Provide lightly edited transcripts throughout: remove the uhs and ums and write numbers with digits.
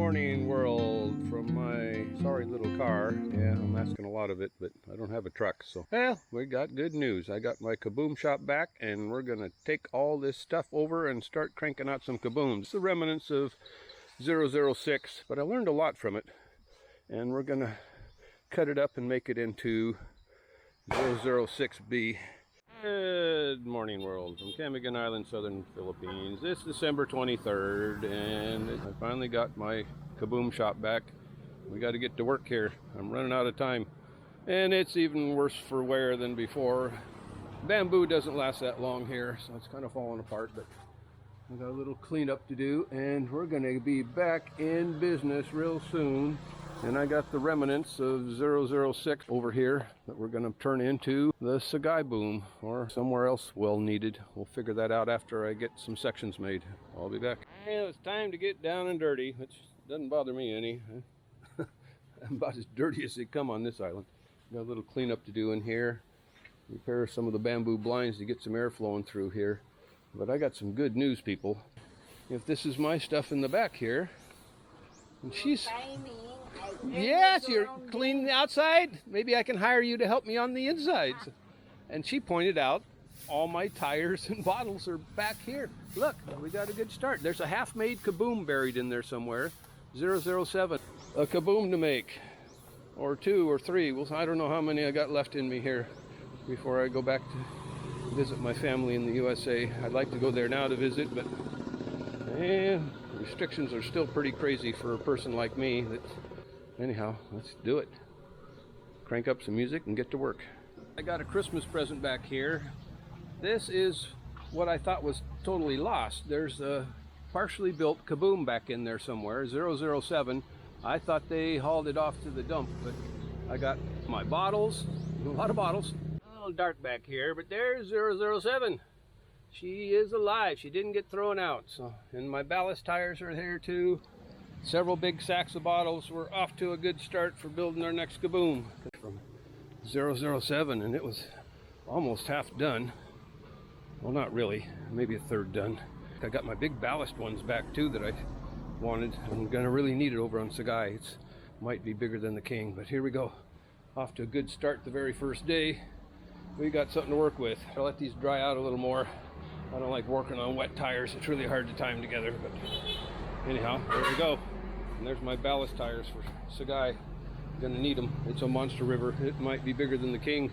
morning, world, from my sorry little car. Yeah, I'm asking a lot of it, but I don't have a truck, so. Well, we got good news. I got my Kaboom shop back, and we're gonna take all this stuff over and start cranking out some Kabooms. It's the remnants of 006, but I learned a lot from it, and we're gonna cut it up and make it into 006B. Good morning, world, from Camigan Island, southern Philippines. It's December 23rd, and I finally got my Kaboom shop back. We got to get to work here. I'm running out of time, and it's even worse for wear than before. Bamboo doesn't last that long here, so it's kind of falling apart, but we got a little cleanup to do, and we're going to be back in business real soon. And I got the remnants of 006 over here that we're going to turn into the Sagae boom, or somewhere else well needed. We'll figure that out after I get some sections made. I'll be back. Well, it's time to get down and dirty, which doesn't bother me any. I'm about as dirty as they come on this island. Got a little cleanup to do in here. Repair some of the bamboo blinds to get some air flowing through here. But I got some good news, people. If this is my stuff in the back here, and she's... Yes, you're cleaning the outside. Maybe I can hire you to help me on the insides. And she pointed out all my tires and bottles are back here. Look, we got a good start. There's a half-made Kaboom buried in there somewhere. 007. A Kaboom to make. Or two or three. Well, I don't know how many I got left in me here before I go back to visit my family in the USA. I'd like to go there now to visit, but restrictions are still pretty crazy for a person like me. Anyhow, let's do it. Crank up some music and get to work. I got a Christmas present back here. This is what I thought was totally lost. There's a partially built Kaboom back in there somewhere, 007. I thought they hauled it off to the dump, but I got my bottles, a lot of bottles. A little dark back here, but there's 007. She is alive. She didn't get thrown out. So, and my ballast tires are there too. Several big sacks of bottles. We're off to a good start for building our next Kaboom from 007, and it was almost half done. Well, not really, maybe a third done. I got my big ballast ones back too that I wanted. I'm gonna really need it over on Sagae. It might be bigger than the King, but here we go. Off to a good start the very first day. We got something to work with. I'll let these dry out a little more. I don't like working on wet tires. It's really hard to tie them together, but anyhow, there we go. And there's my ballast tires for Sagae. Gonna need them. It's a monster river. It might be bigger than the King.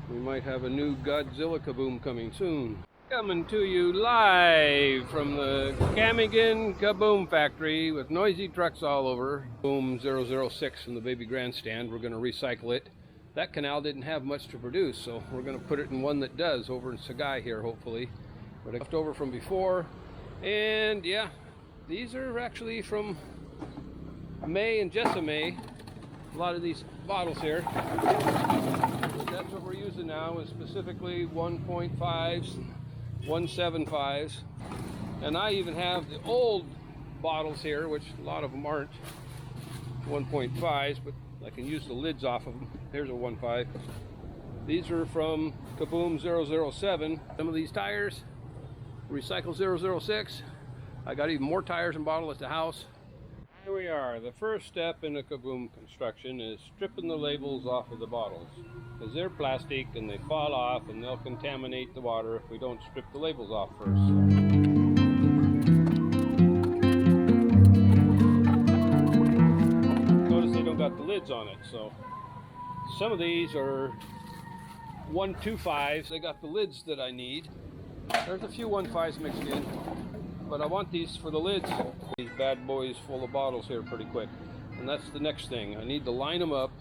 We might have a new Godzilla Kaboom coming soon. Coming to you live from the Camigan Kaboom factory with noisy trucks all over. Boom 006 in the baby grandstand. We're gonna recycle it. That canal didn't have much to produce, so we're gonna put it in one that does over in Sagae here, hopefully. But I left over from before, and yeah, these are actually from May and Jessame. A lot of these bottles here. But that's what we're using now, is specifically 1.5s, 1.75s. And I even have the old bottles here, which a lot of them aren't 1.5s, but I can use the lids off of them. Here's a 1.5. These are from Kaboom 007. Some of these tires, recycle 006. I got even more tires and bottles at the house. Here we are. The first step in a Kaboom construction is stripping the labels off of the bottles, because they're plastic and they fall off and they'll contaminate the water if we don't strip the labels off first. Notice they don't got the lids on it, so some of these are 1.25s. They got the lids that I need. There's a few 1.5s mixed in, but I want these for the lids. These bad boys full of bottles here pretty quick, and that's the next thing. I need to line them up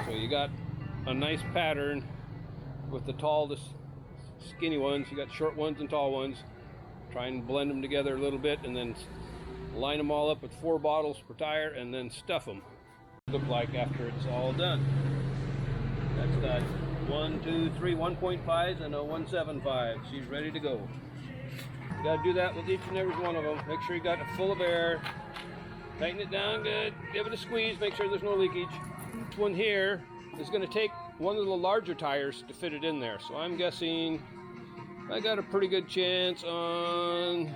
so you got a nice pattern with the tall, the skinny ones. You got short ones and tall ones. Try and blend them together a little bit, and then line them all up with 4 bottles per tire, and then stuff them. Look like after it's all done. That's got 1, 2, 3 1.5s and a 1.75. She's ready to go. You gotta do that with each and every one of them. Make sure you got it full of air. Tighten it down good. Give it a squeeze. Make sure there's no leakage. This one here is going to take one of the larger tires to fit it in there. So I'm guessing I got a pretty good chance on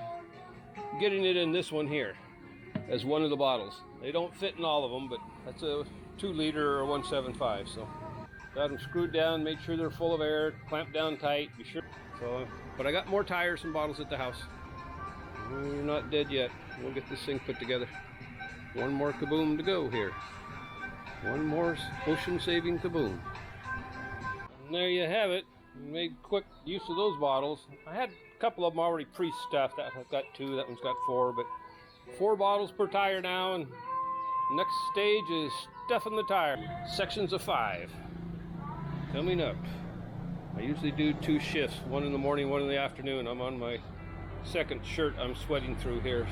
getting it in this one here. as one of the bottles. They don't fit in all of them, but that's a 2 liter or 175. So got them screwed down, made sure they're full of air, clamped down tight, be sure. So, but I got more tires and bottles at the house. We're not dead yet. We'll get this thing put together. One more kaboom to go here. One more ocean-saving kaboom. And there you have it. Made quick use of those bottles. I had a couple of them already pre-stuffed. I've got 2, that one's got 4, but 4 bottles per tire now, and next stage is stuffing the tire. Sections of 5 coming up. I usually do 2 shifts, one in the morning, one in the afternoon. I'm on my second shirt I'm sweating through here.